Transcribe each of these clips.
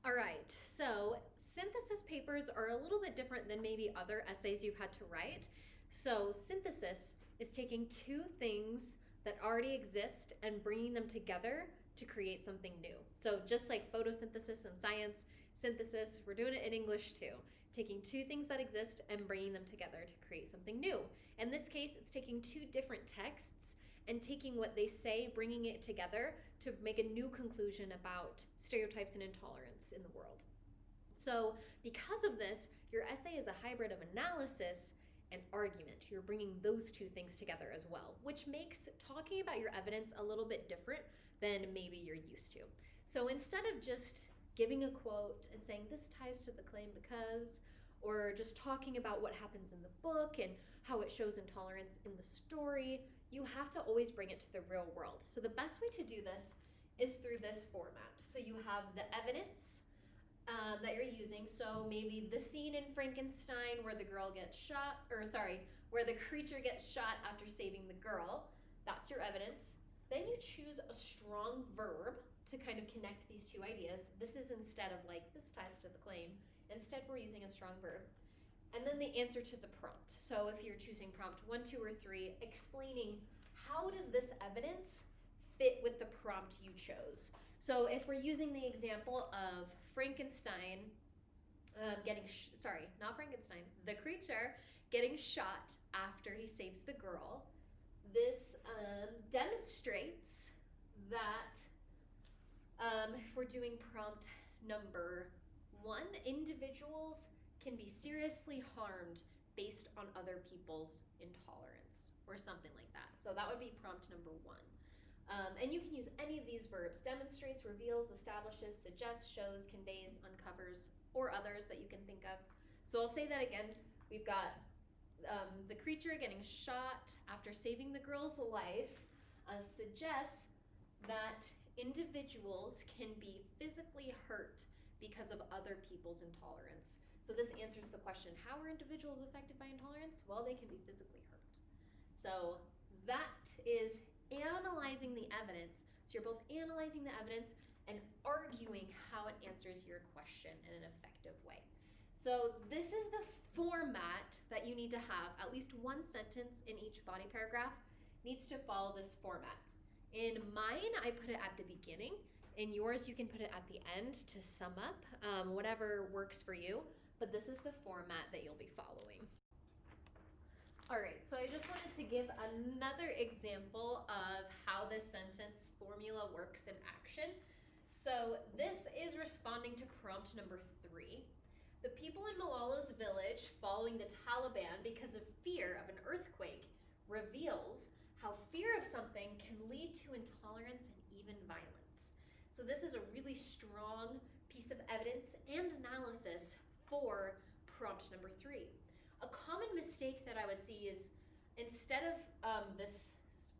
All right, so synthesis papers are a little bit different than maybe other essays you've had to write. So, synthesis is taking two things that already exist and bringing them together to create something new. So, just like photosynthesis in science, synthesis, we're doing it in English too. Taking two things that exist and bringing them together to create something new. In this case, it's taking two different texts and taking what they say, bringing it together to make a new conclusion about stereotypes and intolerance in the world. So, because of this, your essay is a hybrid of analysis and argument. You're bringing those two things together as well, which makes talking about your evidence a little bit different than maybe you're used to. So, instead of just giving a quote and saying this ties to the claim because, or just talking about what happens in the book and how it shows intolerance in the story, you have to always bring it to the real world. So the best way to do this is through this format. So you have the evidence that you're using. So maybe the scene in Frankenstein where the girl gets shot, where the creature gets shot after saving the girl. That's your evidence. Then you choose a strong verb to kind of connect these two ideas. This is instead of like, this ties to the claim. Instead, we're using a strong verb. And then the answer to the prompt. So if you're choosing prompt 1, 2, or 3, explaining how does this evidence fit with the prompt you chose. So if we're using the example of Frankenstein the creature getting shot after he saves the girl, this demonstrates that if we're doing prompt number 1, individuals can be seriously harmed based on other people's intolerance or something like that. So that would be prompt number 1. And you can use any of these verbs: demonstrates, reveals, establishes, suggests, shows, conveys, uncovers, or others that you can think of. So I'll say that again. We've got the creature getting shot after saving the girl's life suggests that individuals can be physically hurt because of other people's intolerance. So this answers the question, how are individuals affected by intolerance? Well, they can be physically hurt. So that is analyzing the evidence. So you're both analyzing the evidence and arguing how it answers your question in an effective way. So this is the format that you need to have. At least one sentence in each body paragraph needs to follow this format. In mine, I put it at the beginning. In yours, you can put it at the end to sum up, whatever works for you. But this is the format that you'll be following. All right, so I just wanted to give another example of how this sentence formula works in action. So this is responding to prompt number 3. The people in Malala's village following the Taliban because of fear of an earthquake reveals how fear of something can lead to intolerance and even violence. So this is a really strong piece of evidence and analysis for prompt number 3. A common mistake that I would see is instead of this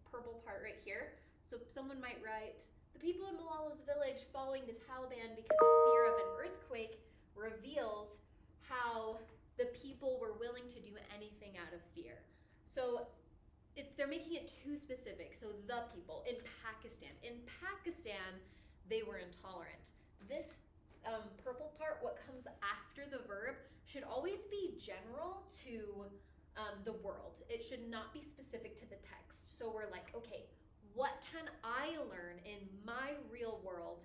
purple part right here, so someone might write, the people in Malala's village following the Taliban because of fear of an earthquake reveals how the people were willing to do anything out of fear. So they're making it too specific. So the people in Pakistan. In Pakistan, they were intolerant. This purple part, what comes after the verb, should always be general to the world. It should not be specific to the text. So we're like, okay, what can I learn in my real world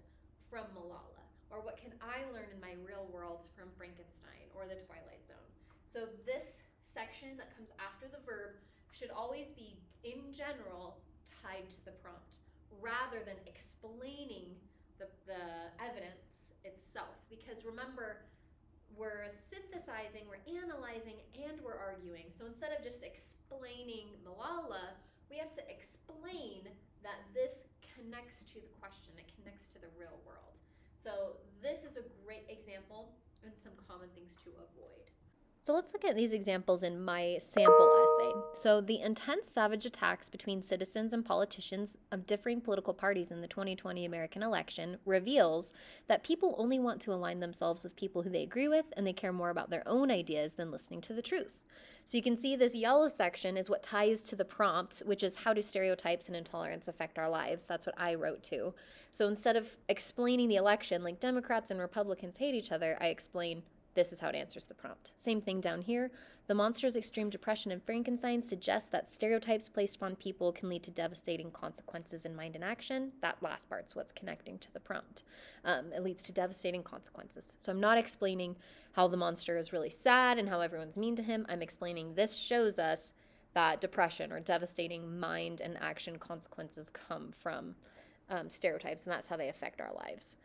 from Malala? Or what can I learn in my real world from Frankenstein or the Twilight Zone? So this section that comes after the verb should always be, in general, tied to the prompt, rather than explaining the evidence itself. Because remember, we're synthesizing, we're analyzing, and we're arguing. So instead of just explaining Malala, we have to explain that this connects to the question, it connects to the real world. So this is a great example and some common things to avoid. So let's look at these examples in my sample essay. So, the intense savage attacks between citizens and politicians of differing political parties in the 2020 American election reveals that people only want to align themselves with people who they agree with, and they care more about their own ideas than listening to the truth. So you can see this yellow section is what ties to the prompt, which is how do stereotypes and intolerance affect our lives? That's what I wrote to. So instead of explaining the election like Democrats and Republicans hate each other, I explain this is how it answers the prompt. Same thing down here. The monsters, extreme depression, and Frankenstein suggest that stereotypes placed upon people can lead to devastating consequences in mind and action. That last part's what's connecting to the prompt. It leads to devastating consequences. So I'm not explaining how the monster is really sad and how everyone's mean to him. I'm explaining this shows us that depression or devastating mind and action consequences come from stereotypes, and that's how they affect our lives.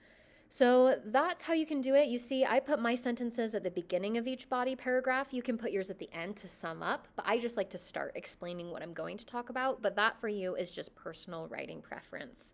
So that's how you can do it. You see, I put my sentences at the beginning of each body paragraph. You can put yours at the end to sum up, but I just like to start explaining what I'm going to talk about. But that for you is just personal writing preference.